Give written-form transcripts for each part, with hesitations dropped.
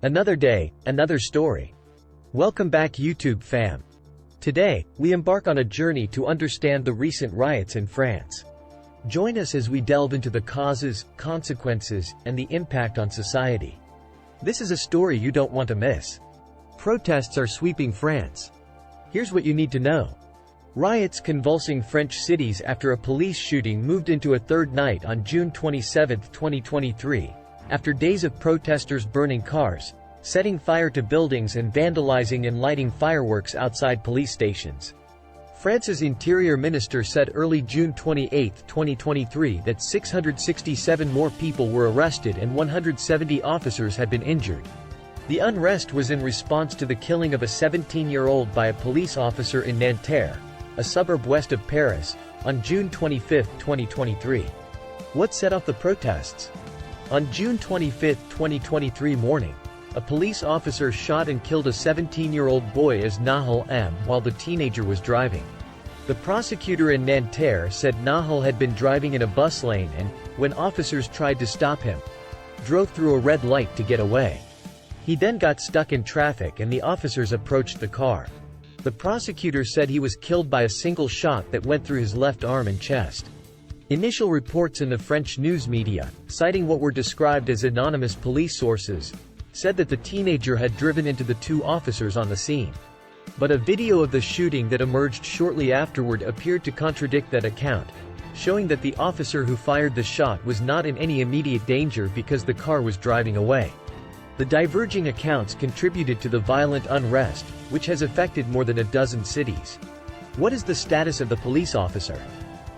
Another day, another story. Welcome back YouTube fam. Today, we embark on a journey to understand the recent riots in France. Join us as we delve into the causes, consequences, and the impact on society. This is a story you don't want to miss. Protests are sweeping France. Here's what you need to know. Riots convulsing French cities after a police shooting moved into a third night on June 27, 2023. After days of protesters burning cars, setting fire to buildings and vandalizing and lighting fireworks outside police stations. France's Interior Minister said early June 28, 2023 that 667 more people were arrested and 170 officers had been injured. The unrest was in response to the killing of a 17-year-old by a police officer in Nanterre, a suburb west of Paris, on June 25, 2023. What set off the protests? On June 25, 2023 morning, a police officer shot and killed a 17-year-old boy as Nahal M. while the teenager was driving. The prosecutor in Nanterre said Nahal had been driving in a bus lane and, when officers tried to stop him, drove through a red light to get away. He then got stuck in traffic and the officers approached the car. The prosecutor said he was killed by a single shot that went through his left arm and chest. Initial reports in the French news media, citing what were described as anonymous police sources, said that the teenager had driven into the two officers on the scene. But a video of the shooting that emerged shortly afterward appeared to contradict that account, showing that the officer who fired the shot was not in any immediate danger because the car was driving away. The diverging accounts contributed to the violent unrest, which has affected more than a dozen cities. What is the status of the police officer?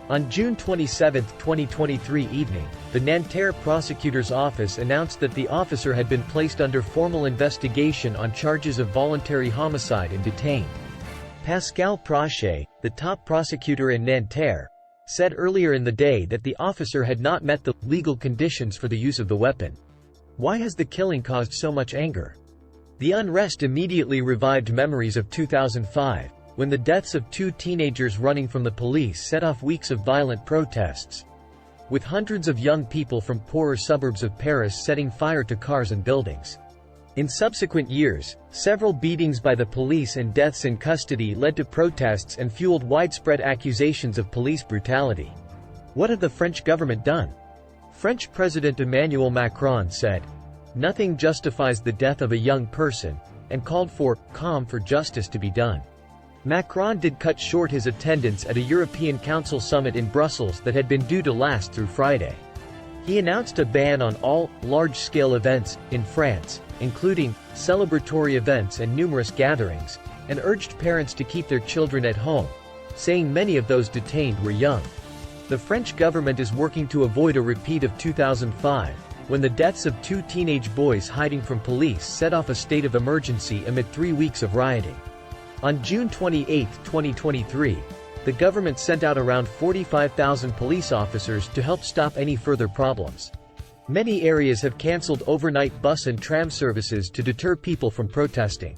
On June 27, 2023 evening, the Nanterre prosecutor's office announced that the officer had been placed under formal investigation on charges of voluntary homicide and detained. Pascal Prochet, the top prosecutor in Nanterre, said earlier in the day that the officer had not met the legal conditions for the use of the weapon. Why has the killing caused so much anger? The unrest immediately revived memories of 2005. When the deaths of two teenagers running from the police set off weeks of violent protests, with hundreds of young people from poorer suburbs of Paris setting fire to cars and buildings. In subsequent years, several beatings by the police and deaths in custody led to protests and fueled widespread accusations of police brutality. What have the French government done? French President Emmanuel Macron said, "Nothing justifies the death of a young person," and called for calm for justice to be done. Macron did cut short his attendance at a European Council summit in Brussels that had been due to last through Friday. He announced a ban on all large-scale events in France, including celebratory events and numerous gatherings, and urged parents to keep their children at home, saying many of those detained were young. The French government is working to avoid a repeat of 2005, when the deaths of two teenage boys hiding from police set off a state of emergency amid 3 weeks of rioting. On June 28, 2023, the government sent out around 45,000 police officers to help stop any further problems. Many areas have cancelled overnight bus and tram services to deter people from protesting.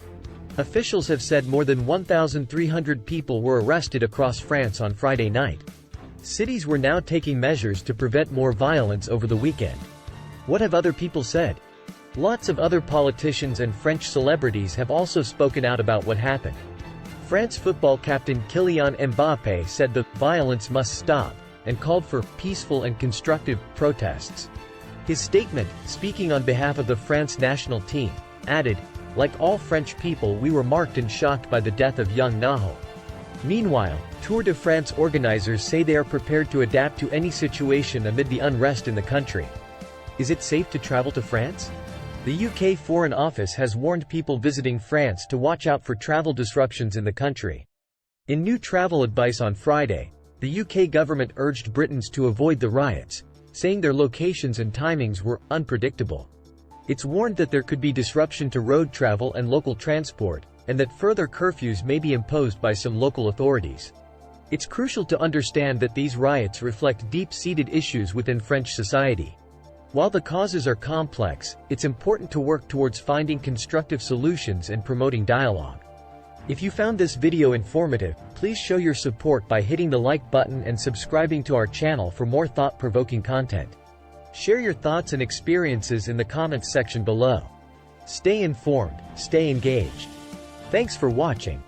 Officials have said more than 1,300 people were arrested across France on Friday night. Cities were now taking measures to prevent more violence over the weekend. What have other people said? Lots of other politicians and French celebrities have also spoken out about what happened. France football captain Kylian Mbappé said the violence must stop, and called for peaceful and constructive protests. His statement, speaking on behalf of the France national team, added, "Like all French people, we were marked and shocked by the death of young Nahal." Meanwhile, Tour de France organizers say they are prepared to adapt to any situation amid the unrest in the country. Is it safe to travel to France? The UK Foreign Office has warned people visiting France to watch out for travel disruptions in the country. In new travel advice on Friday, the UK government urged Britons to avoid the riots, saying their locations and timings were unpredictable. It's warned that there could be disruption to road travel and local transport, and that further curfews may be imposed by some local authorities. It's crucial to understand that these riots reflect deep-seated issues within French society. While the causes are complex, it's important to work towards finding constructive solutions and promoting dialogue. If you found this video informative, please show your support by hitting the like button and subscribing to our channel for more thought-provoking content. Share your thoughts and experiences in the comments section below. Stay informed, stay engaged. Thanks for watching.